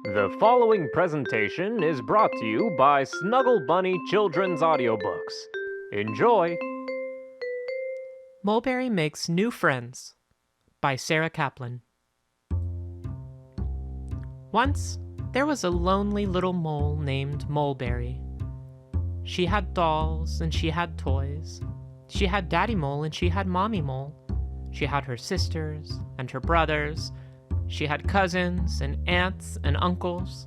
The following presentation is brought to you by Snuggle Bunny Children's Audiobooks. Enjoy! Moleberry Makes New Friends by Sarah Kaplan. Once, there was a lonely little mole named Moleberry. She had dolls and she had toys. She had Daddy Mole and she had Mommy Mole. She had her sisters and her brothers. She had cousins and aunts and uncles.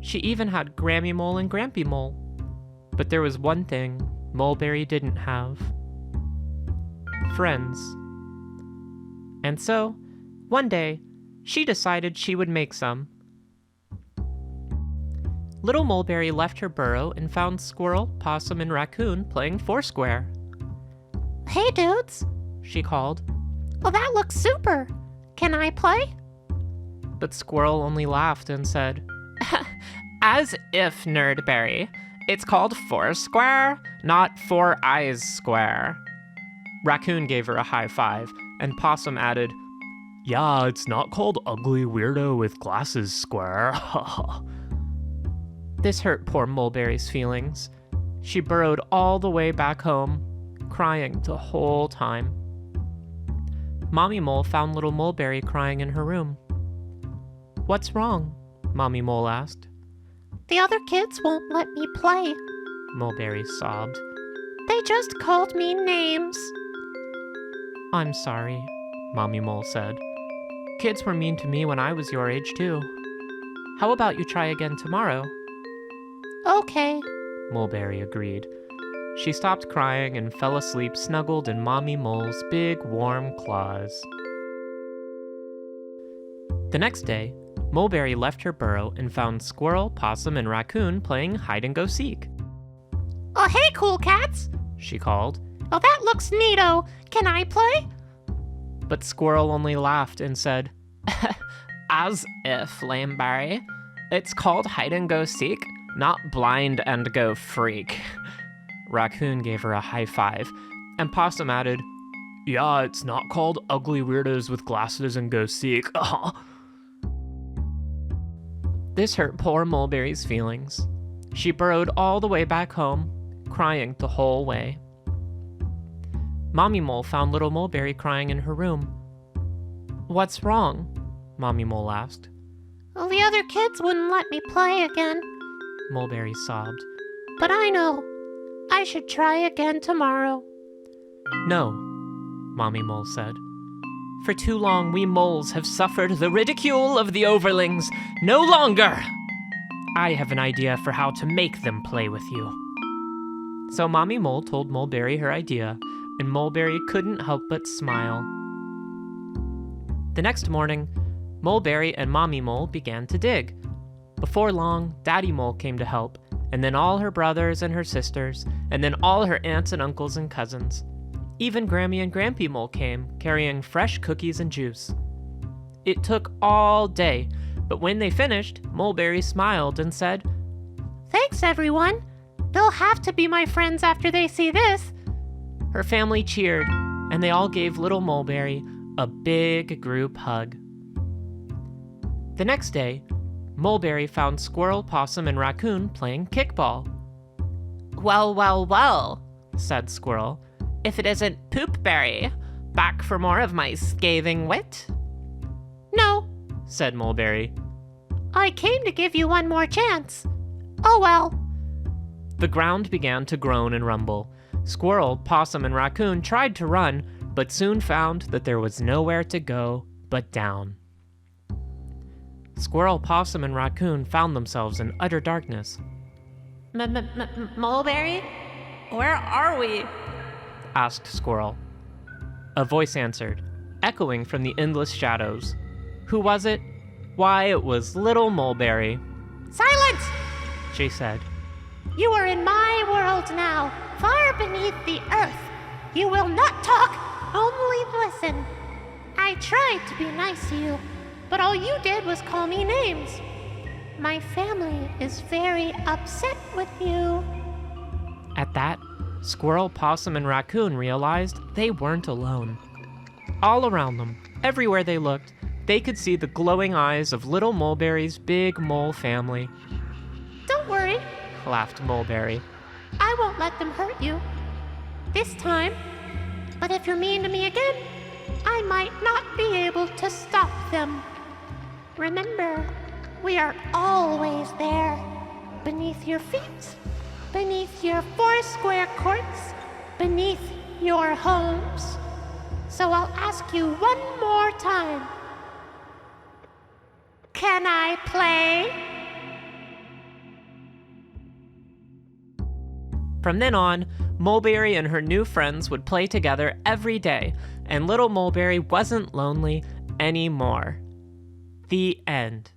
She even had Grammy Mole and Grampy Mole. But there was one thing Moleberry didn't have. Friends. And so, one day, she decided she would make some. Little Moleberry left her burrow and found Squirrel, Possum, and Raccoon playing Foursquare. Hey, dudes, She called, well, that looks super. Can I play? but Squirrel only laughed and said, As if, Nerdberry. It's called Foursquare, not Four Eyes Square. Raccoon gave her a high five, and Possum added, Yeah, it's not called Ugly Weirdo with Glasses Square. This hurt poor Moleberry's feelings. She burrowed all the way back home, crying the whole time. Mommy Mole found little Moleberry crying in her room. What's wrong? Mommy Mole asked. The other kids won't let me play. Moleberry sobbed. They just called me names. I'm sorry, Mommy Mole said. Kids were mean to me when I was your age, too. How about you try again tomorrow? Okay. Moleberry agreed. She stopped crying and fell asleep snuggled in Mommy Mole's big, warm claws. The next day, Moleberry left her burrow and found Squirrel, Possum, and Raccoon playing hide-and-go-seek. Oh, hey, cool cats. She called, Oh, that looks neato. Can I play? but Squirrel only laughed and said, As if, Lameberry. It's called hide-and-go-seek, not blind-and-go-freak. Raccoon gave her a high five, and Possum added, Yeah, it's not called Ugly Weirdos with Glasses and Go Seek. This hurt poor Moleberry's feelings. She burrowed all the way back home, crying the whole way. Mommy Mole found little Moleberry crying in her room. What's wrong? Mommy Mole asked. Well, the other kids wouldn't let me play again. Moleberry sobbed. But I know. I should try again tomorrow. No, Mommy Mole said. For too long we moles have suffered the ridicule of the overlings. No longer! I have an idea for how to make them play with you. So Mommy Mole told Moleberry her idea, and Moleberry couldn't help but smile. The next morning, Moleberry and Mommy Mole began to dig. Before long, Daddy Mole came to help, and then all her brothers and her sisters, and then all her aunts and uncles and cousins. Even Grammy and Grampy Mole came, carrying fresh cookies and juice. It took all day, but when they finished, Moleberry smiled and said, Thanks, everyone. They'll have to be my friends after they see this. Her family cheered, and they all gave little Moleberry a big group hug. The next day, Moleberry found Squirrel, Possum, and Raccoon playing kickball. Well, said Squirrel. If it isn't Poopberry, back for more of my scathing wit? No, Said Moleberry. I came to give you one more chance. Oh well. The ground began to groan and rumble. Squirrel, Possum, and Raccoon tried to run, but soon found that there was nowhere to go but down. Squirrel, Possum, and Raccoon found themselves in utter darkness. Moleberry? Where are we? Asked Squirrel. A voice answered, echoing from the endless shadows. Who was it? Why, it was little Moleberry. Silence! She said. You are in my world now, far beneath the earth. You will not talk, only listen. I tried to be nice to you, but all you did was call me names. My family is very upset with you. At that, Squirrel, Possum, and Raccoon realized they weren't alone. All around them, everywhere they looked, they could see the glowing eyes of little Moleberry's big mole family. Don't worry, Laughed Moleberry. I won't let them hurt you. This time. But if you're mean to me again, I might not be able to stop them. Remember, we are always there. Beneath your feet, beneath your 4 square courts, beneath your homes. So I'll ask you one more time. Can I play? From then on, Moleberry and her new friends would play together every day, and little Moleberry wasn't lonely anymore. The end.